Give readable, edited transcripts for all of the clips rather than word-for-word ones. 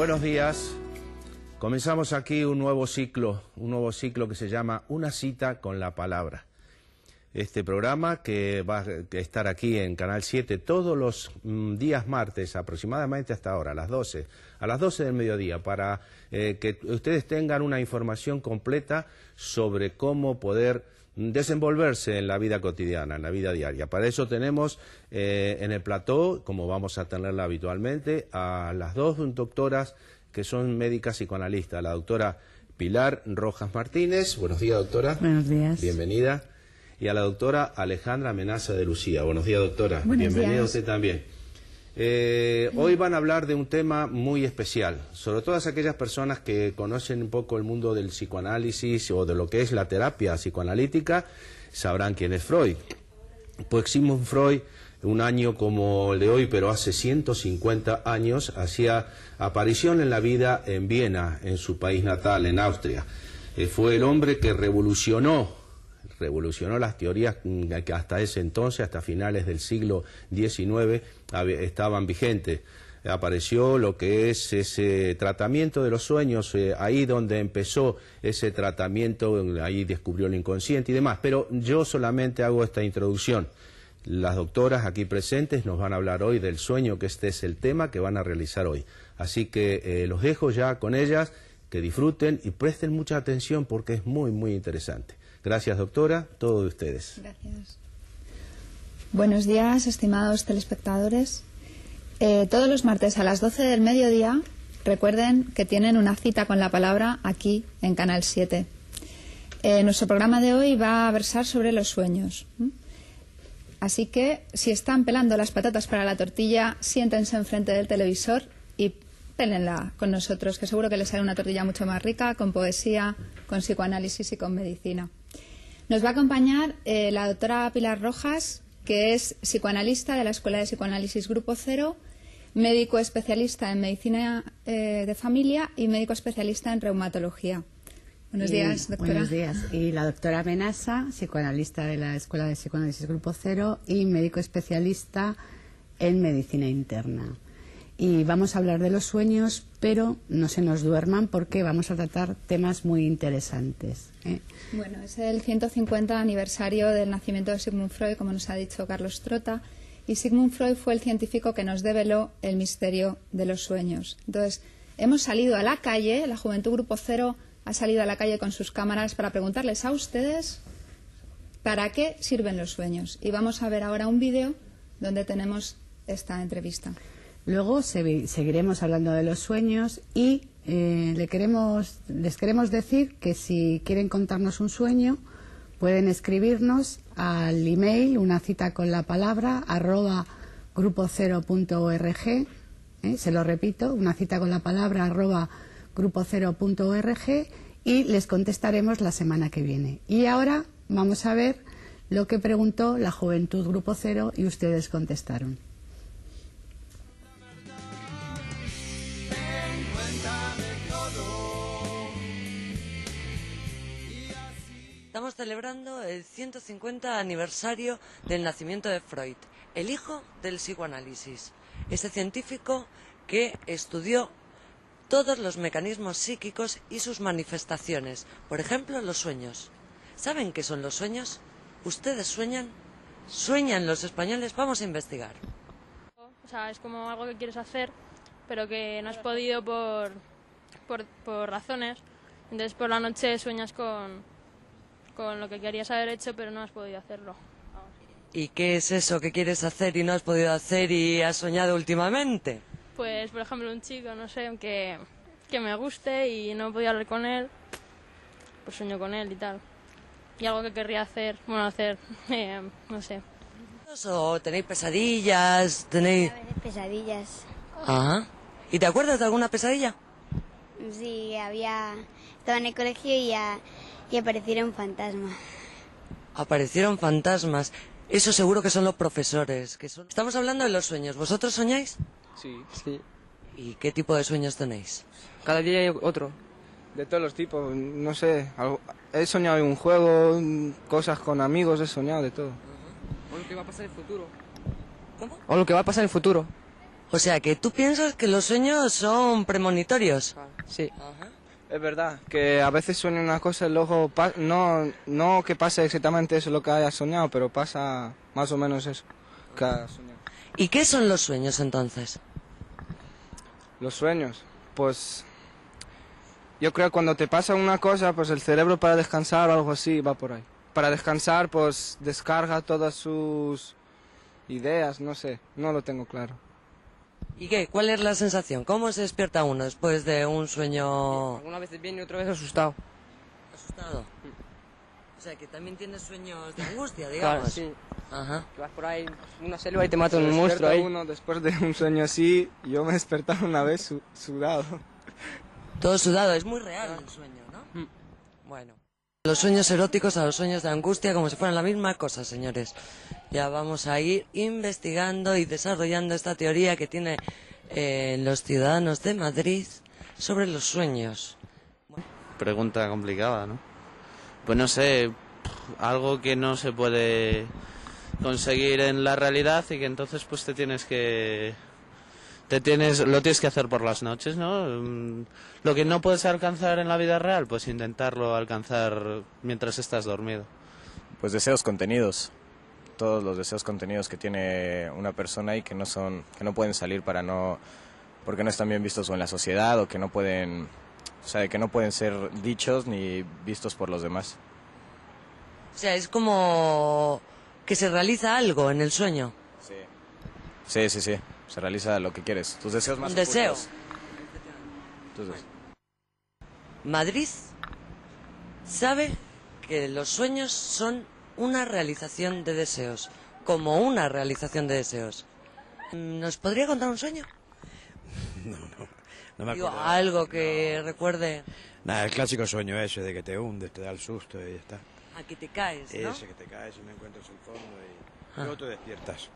Buenos días. Comenzamos aquí un nuevo ciclo que se llama Una cita con la palabra. Este programa que va a estar aquí en Canal 7 todos los días martes, aproximadamente hasta ahora, a las 12 del mediodía, para que ustedes tengan una información completa sobre cómo poder desenvolverse en la vida cotidiana, en la vida diaria. Para eso tenemos en el plató, como vamos a tenerla habitualmente, a las dos doctoras que son médicas psicoanalistas, la doctora Pilar Rojas Martínez. Buenos días, doctora. Buenos días. Bienvenida. Y a la doctora Alejandra Menaza de Lucía. Buenos días, doctora. Buenos Bienvenida días. usted también. Hoy van a hablar de un tema muy especial, sobre todas aquellas personas que conocen un poco el mundo del psicoanálisis o de lo que es la terapia psicoanalítica, sabrán quién es Freud. Pues Sigmund Freud, un año como el de hoy, pero hace 150 años, hacía aparición en la vida en Viena, en su país natal, en Austria. Fue el hombre que revolucionó las teorías que hasta ese entonces, hasta finales del siglo XIX, estaban vigentes. Apareció lo que es ese tratamiento de los sueños, ahí donde empezó ese tratamiento, ahí descubrió el inconsciente y demás. Pero yo solamente hago esta introducción. Las doctoras aquí presentes nos van a hablar hoy del sueño, que este es el tema que van a realizar hoy. Así que los dejo ya con ellas, que disfruten y presten mucha atención porque es muy, muy interesante. Gracias, doctora. Todo de ustedes. Gracias. Buenos días, estimados telespectadores. Todos los martes a las 12 del mediodía, recuerden que tienen una cita con la palabra aquí en Canal 7. Nuestro programa de hoy va a versar sobre los sueños. Así que, si están pelando las patatas para la tortilla, siéntense enfrente del televisor y pélenla con nosotros, que seguro que les sale una tortilla mucho más rica, con poesía, con psicoanálisis y con medicina. Nos va a acompañar la doctora Pilar Rojas, que es psicoanalista de la Escuela de Psicoanálisis Grupo Cero, médico especialista en medicina de familia y médico especialista en reumatología. Buenos días, doctora. Buenos días. Y la doctora Menaza, psicoanalista de la Escuela de Psicoanálisis Grupo Cero y médico especialista en medicina interna. Y vamos a hablar de los sueños, pero no se nos duerman porque vamos a tratar temas muy interesantes. Bueno, es el 150 aniversario del nacimiento de Sigmund Freud, como nos ha dicho Carlos Trota, y Sigmund Freud fue el científico que nos develó el misterio de los sueños. Entonces, hemos salido a la calle, la Juventud Grupo Cero ha salido a la calle con sus cámaras para preguntarles a ustedes para qué sirven los sueños. Y vamos a ver ahora un vídeo donde tenemos esta entrevista. Luego seguiremos hablando de los sueños y les queremos decir que si quieren contarnos un sueño pueden escribirnos al email unacitaconlapalabra @grupocero.org. Se lo repito, unacitaconlapalabra @grupocero.org, y les contestaremos la semana que viene. Y ahora vamos a ver lo que preguntó la Juventud Grupo Cero y ustedes contestaron. Estamos celebrando el 150 aniversario del nacimiento de Freud, el hijo del psicoanálisis, ese científico que estudió todos los mecanismos psíquicos y sus manifestaciones, por ejemplo, los sueños. ¿Saben qué son los sueños? ¿Ustedes sueñan? ¿Sueñan los españoles? Vamos a investigar. O sea, es como algo que quieres hacer, pero que no has podido por razones. Entonces por la noche sueñas con lo que querías haber hecho, pero no has podido hacerlo. ¿Y qué es eso que quieres hacer y no has podido hacer y has soñado últimamente? Pues, por ejemplo, un chico, no sé, que me guste y no he podido hablar con él, pues sueño con él y tal. Y algo que querría hacer, no sé. ¿O tenéis pesadillas? ¿Tenéis...? A veces pesadillas. Ajá. ¿Y te acuerdas de alguna pesadilla? Sí, estaba en el colegio y aparecieron fantasmas. Aparecieron fantasmas. Eso seguro que son los profesores. Estamos hablando de los sueños. ¿Vosotros soñáis? Sí, sí. ¿Y qué tipo de sueños tenéis? Cada día hay otro. De todos los tipos. No sé. He soñado en un juego, cosas con amigos, he soñado de todo. O lo que va a pasar en el futuro. ¿Cómo? O lo que va a pasar en el futuro. O sea, que tú piensas que los sueños son premonitorios. Sí. Ajá. Es verdad, que a veces sueña una cosa y luego no que pase exactamente eso lo que hayas soñado, pero pasa más o menos eso que has soñado. ¿Y qué son los sueños entonces? Los sueños, pues yo creo que cuando te pasa una cosa, pues el cerebro para descansar o algo así va por ahí. Para descansar, pues descarga todas sus ideas, no sé, no lo tengo claro. ¿Y qué? ¿Cuál es la sensación? ¿Cómo se despierta uno después de un sueño Algunas veces bien y otra vez asustado. asustado? O sea, que también tienes sueños de angustia, digamos. Claro, sí. Ajá. Que vas por ahí en una selva y te mata Se un monstruo despierta ahí. uno después de un sueño así, yo me he despertado una vez sudado. Todo sudado, es muy real el sueño, ¿no? Bueno. Los sueños eróticos a los sueños de angustia como si fueran la misma cosa, señores. Ya vamos a ir investigando y desarrollando esta teoría que tienen los ciudadanos de Madrid sobre los sueños. Pregunta complicada, ¿no? Pues no sé, algo que no se puede conseguir en la realidad y que entonces pues lo tienes que hacer por las noches, ¿no? Lo que no puedes alcanzar en la vida real, pues intentarlo alcanzar mientras estás dormido. Pues deseos contenidos, todos los deseos contenidos que tiene una persona y que no pueden salir porque no están bien vistos o en la sociedad o que no pueden, o sea, que no pueden ser dichos ni vistos por los demás. O sea, es como que se realiza algo en el sueño. Sí. Se realiza lo que quieres, tus deseos más Un deseo. ocultos. Entonces, Madrid sabe que los sueños son una realización de deseos, como una realización de deseos. ¿Nos podría contar un sueño? No me Digo, acuerdo. algo que recuerde Nada, el clásico sueño ese de que te hundes, te da el susto y ya está. a que te caes, ¿no? Ese que te caes y no encuentras el fondo y Ah. luego te despiertas.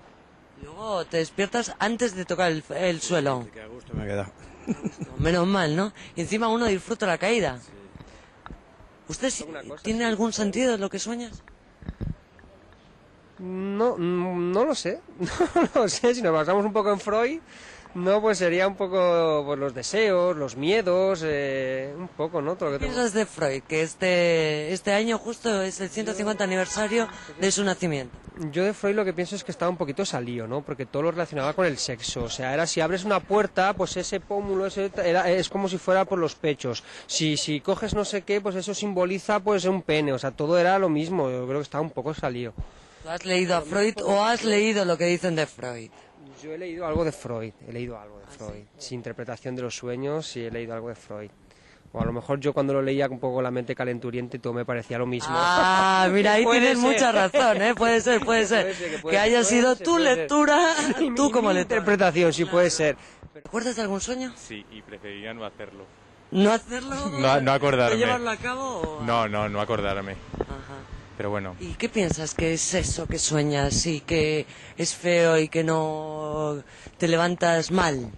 Luego te despiertas antes de tocar el suelo. Que a gusto me he quedado. Menos mal, ¿no? Y encima uno disfruta la caída. ¿Usted tiene algún sentido en lo que sueñas? No lo sé. No lo sé. Si nos basamos un poco en Freud, no, pues sería un poco pues, los deseos, los miedos, un poco, ¿no? Todo lo que ¿Qué piensas de Freud? Que este año justo es el 150 aniversario de su nacimiento. Yo de Freud lo que pienso es que estaba un poquito salido, ¿no? Porque todo lo relacionaba con el sexo. O sea, era si abres una puerta, pues ese pómulo es como si fuera por los pechos. Si coges no sé qué, pues eso simboliza pues un pene. O sea, todo era lo mismo. Yo creo que estaba un poco salido. ¿Tú has leído a Freud o has leído lo que dicen de Freud? Yo he leído algo de Freud. Sí, interpretación de los sueños, sí he leído algo de Freud. O a lo mejor yo cuando lo leía un poco la mente calenturiente todo me parecía lo mismo. Ah, mira, ahí Puede tienes ser. mucha razón, ¿eh? Puede ser. Que haya sido tu lectura, tú como lector. Interpretación, sí puede ser. ¿Recuerdas de algún sueño? Sí, y preferiría no hacerlo. ¿No hacerlo? No acordarme. ¿No llevarlo a cabo? O... No acordarme. Ajá. Pero bueno. ¿Y qué piensas que es eso que sueñas y que es feo y que no te levantas mal?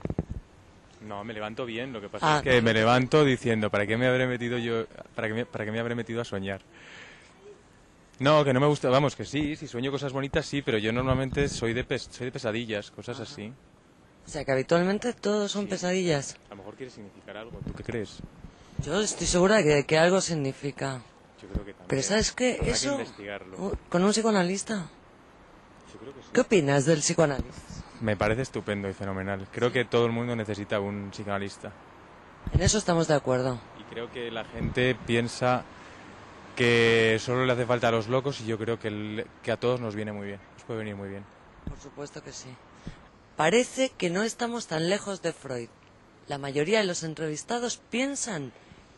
No, me levanto bien. Lo que pasa es que me levanto diciendo, ¿para qué me habré metido yo? ¿Para qué me habré metido a soñar? No, que no me gusta. Vamos, que sí, si sueño cosas bonitas sí, pero yo normalmente soy de pesadillas, cosas así. O sea, que habitualmente todos son pesadillas. A lo mejor quiere significar algo. ¿Tú qué crees? Yo estoy segura que algo significa. Yo creo que también. Pero ¿sabes qué? Habrá Eso, que investigarlo. ¿con un psicoanalista? Yo creo que sí. ¿Qué opinas del psicoanálisis? Me parece estupendo y fenomenal. Creo que todo el mundo necesita un psicoanalista. En eso estamos de acuerdo. Y creo que la gente piensa que solo le hace falta a los locos y yo creo que a todos nos viene muy bien. Nos puede venir muy bien. Por supuesto que sí. Parece que no estamos tan lejos de Freud. La mayoría de los entrevistados piensan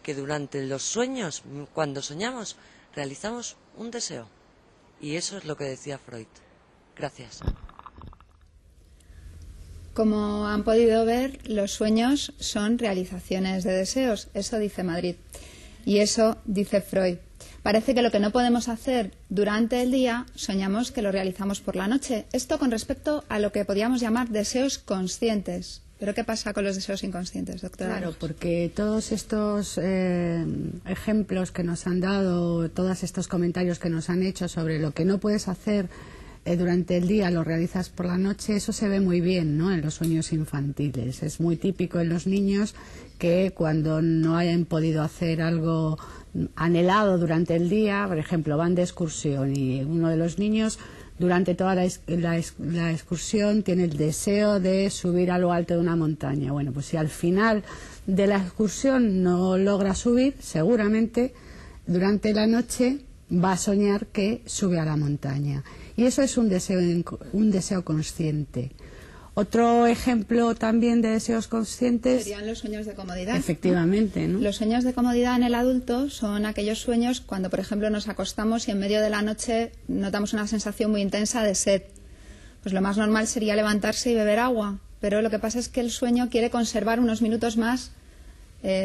que durante los sueños, cuando soñamos, realizamos un deseo. Y eso es lo que decía Freud. Gracias. Como han podido ver, los sueños son realizaciones de deseos. Eso dice Madrid. Y eso dice Freud. Parece que lo que no podemos hacer durante el día, soñamos que lo realizamos por la noche. Esto con respecto a lo que podríamos llamar deseos conscientes. ¿Pero qué pasa con los deseos inconscientes, doctora? Claro, porque todos estos ejemplos que nos han dado, todos estos comentarios que nos han hecho sobre lo que no puedes hacer durante el día lo realizas por la noche, eso se ve muy bien, ¿no?, en los sueños infantiles. Es muy típico en los niños que cuando no hayan podido hacer algo anhelado durante el día, por ejemplo, van de excursión y uno de los niños durante toda la excursión tiene el deseo de subir a lo alto de una montaña. Bueno, pues si al final de la excursión no logra subir, seguramente durante la noche va a soñar que sube a la montaña. Y eso es un deseo consciente. Otro ejemplo también de deseos conscientes serían los sueños de comodidad. Efectivamente, ¿no? Los sueños de comodidad en el adulto son aquellos sueños cuando, por ejemplo, nos acostamos y en medio de la noche notamos una sensación muy intensa de sed. Pues lo más normal sería levantarse y beber agua, pero lo que pasa es que el sueño quiere conservar unos minutos más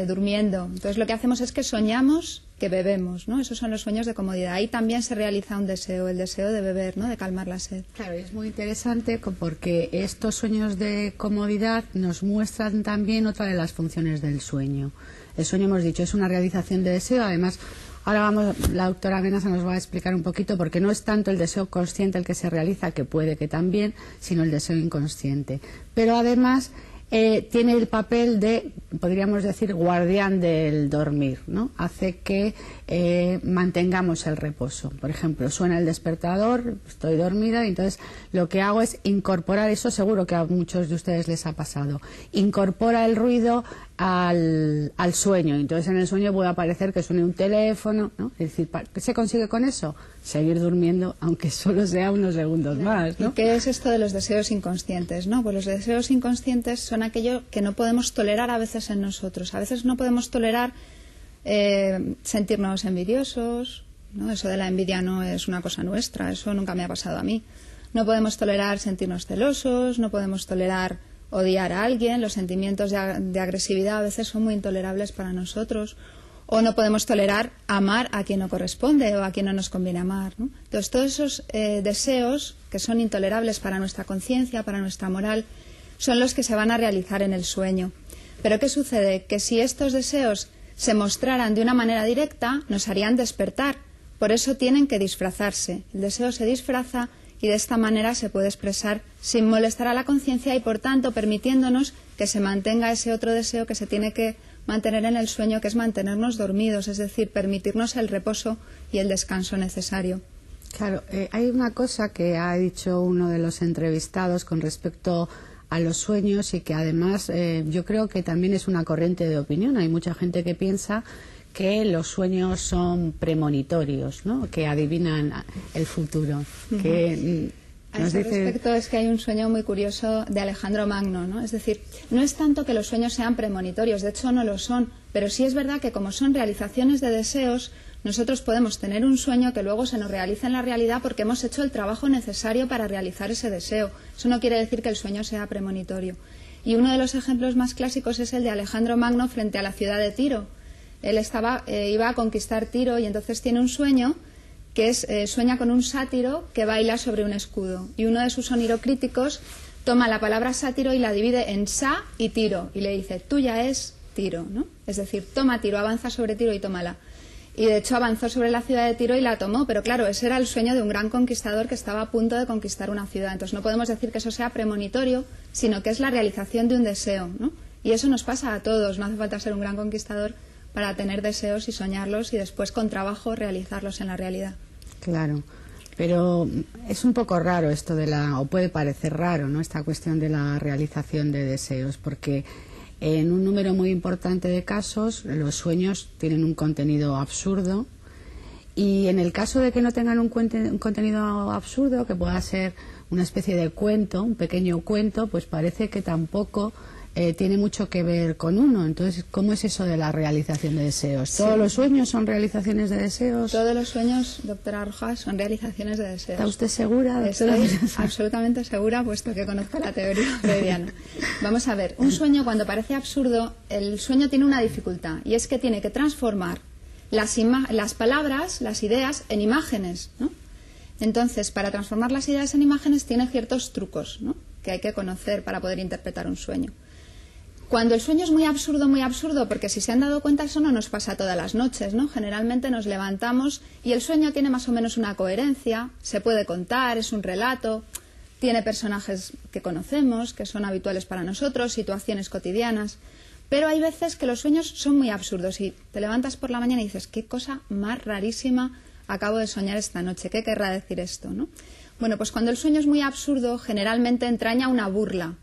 durmiendo. Entonces lo que hacemos es que soñamos que bebemos, ¿no? Esos son los sueños de comodidad. Ahí también se realiza un deseo, el deseo de beber, ¿no?, de calmar la sed. Claro, es muy interesante porque estos sueños de comodidad nos muestran también otra de las funciones del sueño. El sueño, hemos dicho, es una realización de deseo. Además, ahora la doctora Benassa nos va a explicar un poquito, porque no es tanto el deseo consciente el que se realiza, que puede que también, sino el deseo inconsciente. Pero además tiene el papel de, podríamos decir, guardián del dormir, ¿no? Hace que mantengamos el reposo. Por ejemplo, suena el despertador, estoy dormida, y entonces lo que hago es incorporar, eso seguro que a muchos de ustedes les ha pasado, incorpora el ruido al sueño. Entonces en el sueño puede aparecer que suene un teléfono, ¿no? Es decir, ¿qué se consigue con eso? Seguir durmiendo, aunque solo sea unos segundos más, ¿no? ¿Y qué es esto de los deseos inconscientes, no? Pues los deseos inconscientes son aquello que no podemos tolerar a veces en nosotros. A veces no podemos tolerar sentirnos envidiosos, ¿no? Eso de la envidia no es una cosa nuestra, eso nunca me ha pasado a mí. No podemos tolerar sentirnos celosos, no podemos tolerar odiar a alguien, los sentimientos de agresividad a veces son muy intolerables para nosotros, o no podemos tolerar amar a quien no corresponde o a quien no nos conviene amar, ¿no? Entonces todos esos deseos que son intolerables para nuestra conciencia, para nuestra moral, son los que se van a realizar en el sueño. Pero ¿qué sucede? Que si estos deseos se mostraran de una manera directa, nos harían despertar. Por eso tienen que disfrazarse. El deseo se disfraza y de esta manera se puede expresar sin molestar a la conciencia y, por tanto, permitiéndonos que se mantenga ese otro deseo que se tiene que mantener en el sueño, que es mantenernos dormidos, es decir, permitirnos el reposo y el descanso necesario. Claro, hay una cosa que ha dicho uno de los entrevistados con respecto a los sueños y que además yo creo que también es una corriente de opinión. Hay mucha gente que piensa que los sueños son premonitorios, ¿no?, que adivinan el futuro. Que a ese respecto es que hay un sueño muy curioso de Alejandro Magno, ¿no? Es decir, no es tanto que los sueños sean premonitorios, de hecho no lo son, pero sí es verdad que como son realizaciones de deseos, nosotros podemos tener un sueño que luego se nos realiza en la realidad porque hemos hecho el trabajo necesario para realizar ese deseo. Eso no quiere decir que el sueño sea premonitorio. Y uno de los ejemplos más clásicos es el de Alejandro Magno frente a la ciudad de Tiro. Él iba a conquistar Tiro y entonces tiene un sueño que es, sueña con un sátiro que baila sobre un escudo. Y uno de sus onirocríticos toma la palabra sátiro y la divide en sa y Tiro. Y le dice, tuya es Tiro, ¿no? Es decir, toma Tiro, avanza sobre Tiro y tómala. Y de hecho avanzó sobre la ciudad de Tiro y la tomó. Pero claro, ese era el sueño de un gran conquistador que estaba a punto de conquistar una ciudad. Entonces no podemos decir que eso sea premonitorio, sino que es la realización de un deseo, ¿no? Y eso nos pasa a todos. No hace falta ser un gran conquistador para tener deseos y soñarlos y después con trabajo realizarlos en la realidad. Claro, pero es un poco raro esto o puede parecer raro, ¿no?, esta cuestión de la realización de deseos, porque en un número muy importante de casos los sueños tienen un contenido absurdo y en el caso de que no tengan un contenido absurdo, que pueda ser una especie de cuento, un pequeño cuento, pues parece que tampoco tiene mucho que ver con uno. Entonces, ¿cómo es eso de la realización de deseos? Sí. ¿Todos los sueños son realizaciones de deseos? Todos los sueños, doctora Rojas, son realizaciones de deseos. ¿Está usted segura? Estoy absolutamente segura, puesto que conozco la teoría freudiana. Vamos a ver, un sueño cuando parece absurdo, el sueño tiene una dificultad, y es que tiene que transformar las palabras, las ideas, en imágenes, ¿no? Entonces, para transformar las ideas en imágenes tiene ciertos trucos, ¿no?, que hay que conocer para poder interpretar un sueño. Cuando el sueño es muy absurdo, porque si se han dado cuenta eso no nos pasa todas las noches, ¿no? Generalmente nos levantamos y el sueño tiene más o menos una coherencia, se puede contar, es un relato, tiene personajes que conocemos, que son habituales para nosotros, situaciones cotidianas, pero hay veces que los sueños son muy absurdos y te levantas por la mañana y dices, qué cosa más rarísima acabo de soñar esta noche, ¿qué querrá decir esto, no? Bueno, pues cuando el sueño es muy absurdo, generalmente entraña una burla,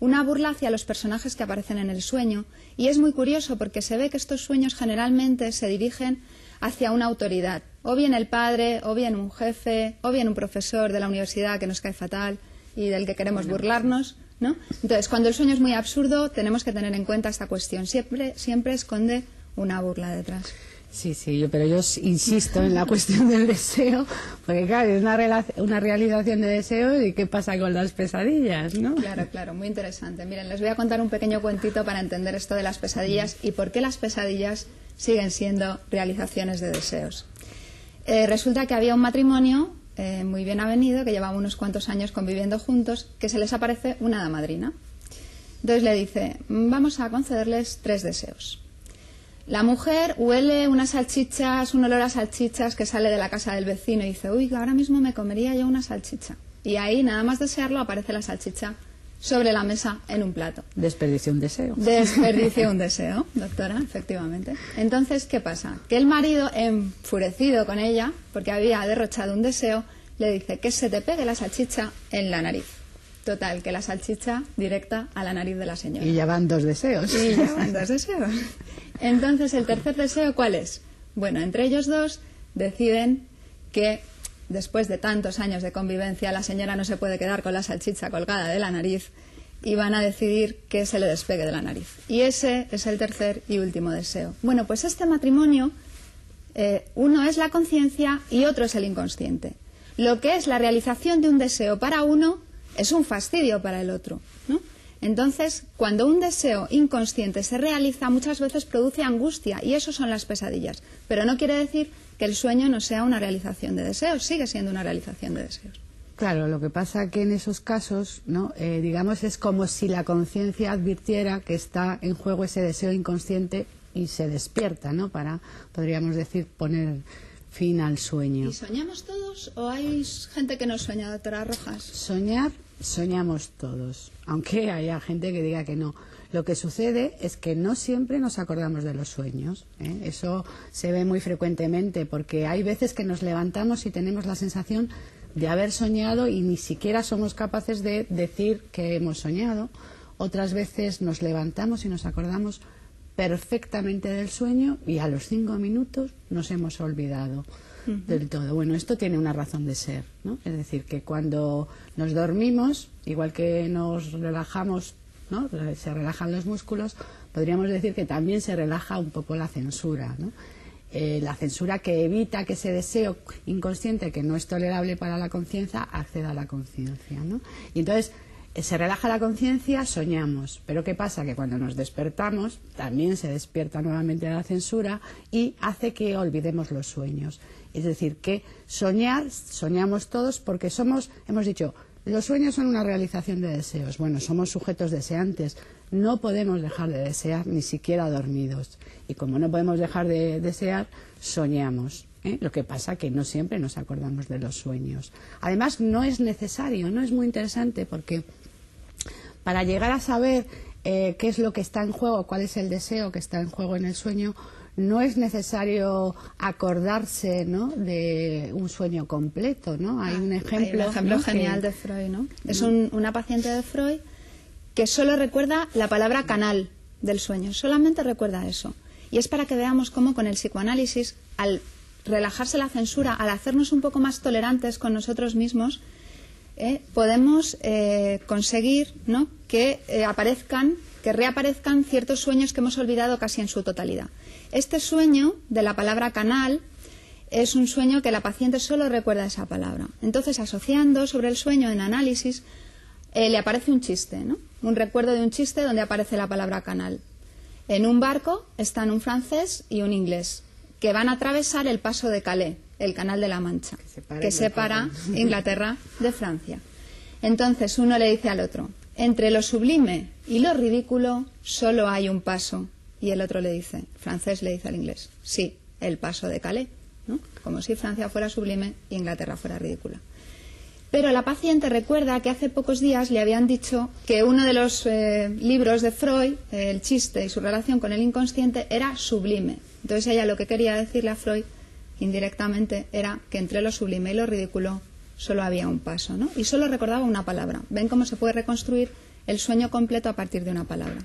una burla hacia los personajes que aparecen en el sueño. Y es muy curioso porque se ve que estos sueños generalmente se dirigen hacia una autoridad, o bien el padre, o bien un jefe, o bien un profesor de la universidad que nos cae fatal y del que queremos burlarnos, ¿no? Entonces, cuando el sueño es muy absurdo, tenemos que tener en cuenta esta cuestión. Siempre esconde una burla detrás. Sí, pero yo insisto en la cuestión del deseo, porque claro, es una realización de deseo y qué pasa con las pesadillas, ¿no? Claro, muy interesante. Miren, les voy a contar un pequeño cuentito para entender esto de las pesadillas y por qué las pesadillas siguen siendo realizaciones de deseos. Resulta que había un matrimonio muy bien avenido, que llevaba unos cuantos años conviviendo juntos, que se les aparece una hada madrina. Entonces le dice, vamos a concederles 3 deseos. La mujer huele unas salchichas, un olor a salchichas que sale de la casa del vecino y dice, uy, ahora mismo me comería yo una salchicha. Y ahí, nada más desearlo, aparece la salchicha sobre la mesa en un plato. Desperdició un deseo. Desperdició un deseo, doctora, efectivamente. Entonces, ¿qué pasa? Que el marido, enfurecido con ella, porque había derrochado un deseo, le dice que se te pegue la salchicha en la nariz. Total, que la salchicha directa a la nariz de la señora. Y ya van 2 deseos. Y ya van 2 deseos. Entonces, ¿el tercer deseo cuál es? Bueno, entre ellos 2 deciden que después de tantos años de convivencia la señora no se puede quedar con la salchicha colgada de la nariz y van a decidir que se le despegue de la nariz. Y ese es el tercer y último deseo. Bueno, pues este matrimonio, uno es la conciencia y otro es el inconsciente. Lo que es la realización de un deseo para uno es un fastidio para el otro, ¿no? Entonces, cuando un deseo inconsciente se realiza, muchas veces produce angustia, y eso son las pesadillas. Pero no quiere decir que el sueño no sea una realización de deseos, sigue siendo una realización de deseos. Claro, lo que pasa que en esos casos, ¿no? Digamos, es como si la conciencia advirtiera que está en juego ese deseo inconsciente y se despierta, ¿no? Para, podríamos decir, poner fin al sueño. ¿Y soñamos todos o hay gente que no sueña, doctora Rojas? Soñamos todos, aunque haya gente que diga que no. Lo que sucede es que no siempre nos acordamos de los sueños, ¿eh? Eso se ve muy frecuentemente, porque hay veces que nos levantamos y tenemos la sensación de haber soñado y ni siquiera somos capaces de decir que hemos soñado. Otras veces nos levantamos y nos acordamos perfectamente del sueño y a los 5 minutos nos hemos olvidado del todo. Bueno, esto tiene una razón de ser, ¿no? Es decir, que cuando nos dormimos, igual que nos relajamos, ¿no? Se relajan los músculos, podríamos decir que también se relaja un poco la censura, ¿no? La censura que evita que ese deseo inconsciente que no es tolerable para la conciencia acceda a la conciencia, ¿no? Y entonces se relaja la conciencia, soñamos. Pero ¿qué pasa? Que cuando nos despertamos también se despierta nuevamente la censura y hace que olvidemos los sueños. Es decir, que soñamos todos porque hemos dicho, los sueños son una realización de deseos. Bueno, somos sujetos deseantes. No podemos dejar de desear, ni siquiera dormidos. Y como no podemos dejar de desear, soñamos, ¿eh? Lo que pasa que no siempre nos acordamos de los sueños. Además, no es necesario, no es muy interesante, porque para llegar a saber qué es lo que está en juego, cuál es el deseo que está en juego en el sueño, no es necesario acordarse, ¿no?, de un sueño completo, ¿no? Hay un ejemplo, ¿no?, genial de Freud, ¿no? Es una paciente de Freud que solo recuerda la palabra canal del sueño, solamente recuerda eso. Y es para que veamos cómo con el psicoanálisis, al relajarse la censura, al hacernos un poco más tolerantes con nosotros mismos, podemos conseguir, ¿no?, que reaparezcan ciertos sueños que hemos olvidado casi en su totalidad. Este sueño de la palabra canal es un sueño que la paciente solo recuerda esa palabra. Entonces, asociando sobre el sueño en análisis, le aparece un chiste, ¿no?, un recuerdo de un chiste donde aparece la palabra canal. En un barco están un francés y un inglés que van a atravesar el paso de Calais, el Canal de la Mancha, que separa Inglaterra de Francia. Entonces uno le dice al otro, entre lo sublime y lo ridículo solo hay un paso. Y el otro le dice, el francés le dice al inglés, sí, el paso de Calais, ¿no? Como si Francia fuera sublime y Inglaterra fuera ridícula. Pero la paciente recuerda que hace pocos días le habían dicho que uno de los libros de Freud, el chiste y su relación con el inconsciente, era sublime. Entonces ella lo que quería decirle a Freud, indirectamente, era que entre lo sublime y lo ridículo solo había un paso, ¿no? Y solo recordaba una palabra. ¿Ven cómo se puede reconstruir el sueño completo a partir de una palabra?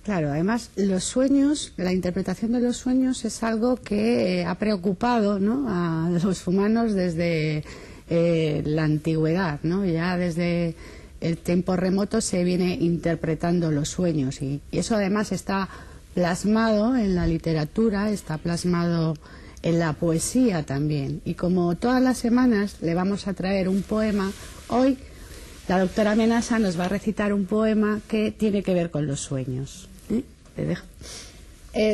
Claro, además los sueños, la interpretación de los sueños es algo que ha preocupado, ¿no?, a los humanos desde la antigüedad, ¿no? Ya desde el tiempo remoto se viene interpretando los sueños y eso además está plasmado en la literatura, está plasmado en la poesía también. Y como todas las semanas le vamos a traer un poema, hoy la doctora Menasa nos va a recitar un poema que tiene que ver con los sueños. ¿Te dejo?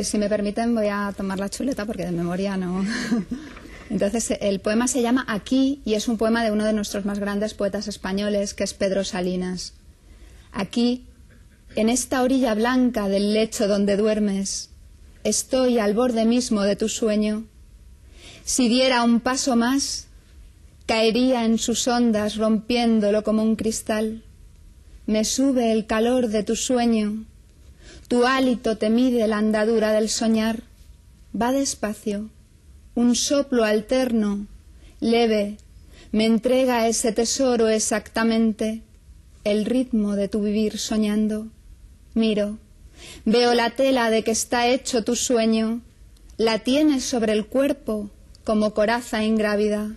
Si me permiten voy a tomar la chuleta porque de memoria no. Entonces el poema se llama Aquí y es un poema de uno de nuestros más grandes poetas españoles, que es Pedro Salinas. Aquí, en esta orilla blanca del lecho donde duermes, estoy al borde mismo de tu sueño. Si diera un paso más, caería en sus ondas rompiéndolo como un cristal. Me sube el calor de tu sueño. Tu hálito te mide la andadura del soñar. Va despacio, un soplo alterno, leve, me entrega ese tesoro exactamente, el ritmo de tu vivir soñando. Miro, veo la tela de que está hecho tu sueño, la tienes sobre el cuerpo como coraza ingrávida.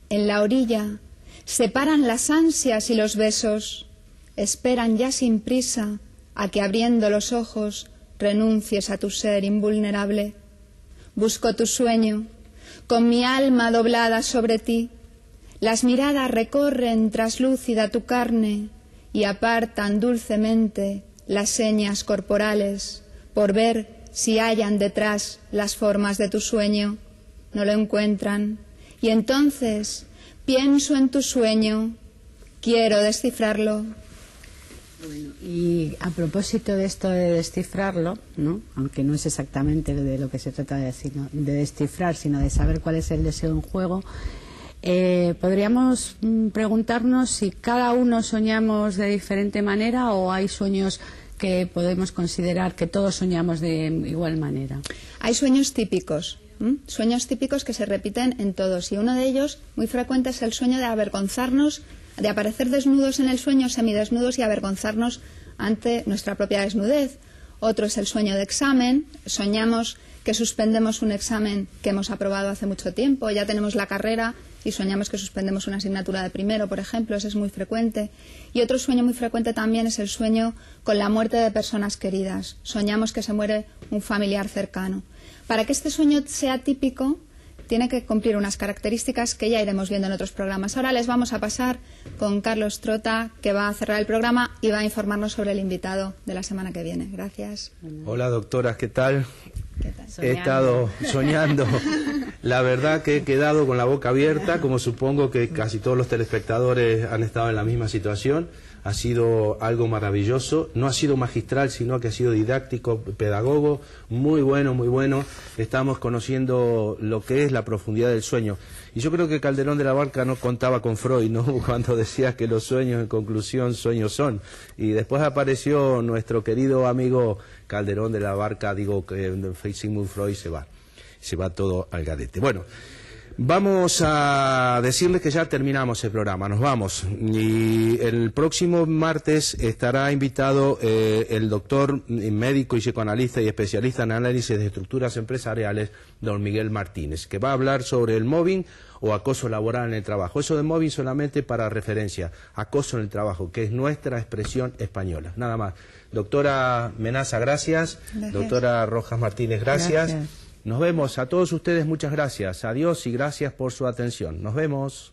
En la orilla se paran las ansias y los besos, esperan ya sin prisa a que abriendo los ojos renuncies a tu ser invulnerable. Busco tu sueño, con mi alma doblada sobre ti, las miradas recorren traslúcida tu carne y apartan dulcemente las señas corporales por ver si hallan detrás las formas de tu sueño. No lo encuentran y entonces pienso en tu sueño, quiero descifrarlo. Bueno, y a propósito de esto de descifrarlo, ¿no?, aunque no es exactamente de lo que se trata de descifrar, sino de saber cuál es el deseo en juego, podríamos preguntarnos si cada uno soñamos de diferente manera o hay sueños que podemos considerar que todos soñamos de igual manera. Hay sueños típicos. Sueños típicos que se repiten en todos y uno de ellos muy frecuente es el sueño de avergonzarnos, de aparecer desnudos en el sueño, semidesnudos y avergonzarnos ante nuestra propia desnudez. Otro es el sueño de examen, soñamos que suspendemos un examen que hemos aprobado hace mucho tiempo, ya tenemos la carrera y soñamos que suspendemos una asignatura de primero, por ejemplo, ese es muy frecuente. Y otro sueño muy frecuente también es el sueño con la muerte de personas queridas, soñamos que se muere un familiar cercano. Para que este sueño sea típico, tiene que cumplir unas características que ya iremos viendo en otros programas. Ahora les vamos a pasar con Carlos Trota, que va a cerrar el programa y va a informarnos sobre el invitado de la semana que viene. Gracias. Hola, doctoras, ¿qué tal? ¿Qué tal? He estado soñando. La verdad que he quedado con la boca abierta, como supongo que casi todos los telespectadores han estado en la misma situación. Ha sido algo maravilloso, no ha sido magistral, sino que ha sido didáctico, pedagogo, muy bueno, muy bueno. Estamos conociendo lo que es la profundidad del sueño. Y yo creo que Calderón de la Barca no contaba con Freud, ¿no?, cuando decía que los sueños, en conclusión, sueños son. Y después apareció nuestro querido amigo Calderón de la Barca, digo que Sigmund Freud se va todo al garete. Bueno, vamos a decirles que ya terminamos el programa, nos vamos. Y el próximo martes estará invitado el doctor médico y psicoanalista y especialista en análisis de estructuras empresariales, don Miguel Martínez, que va a hablar sobre el mobbing o acoso laboral en el trabajo. Eso de mobbing solamente para referencia, acoso en el trabajo, que es nuestra expresión española. Nada más. Doctora Menasa, gracias. Doctora Rojas Martínez, gracias. Nos vemos a todos ustedes, muchas gracias. Adiós y gracias por su atención. Nos vemos.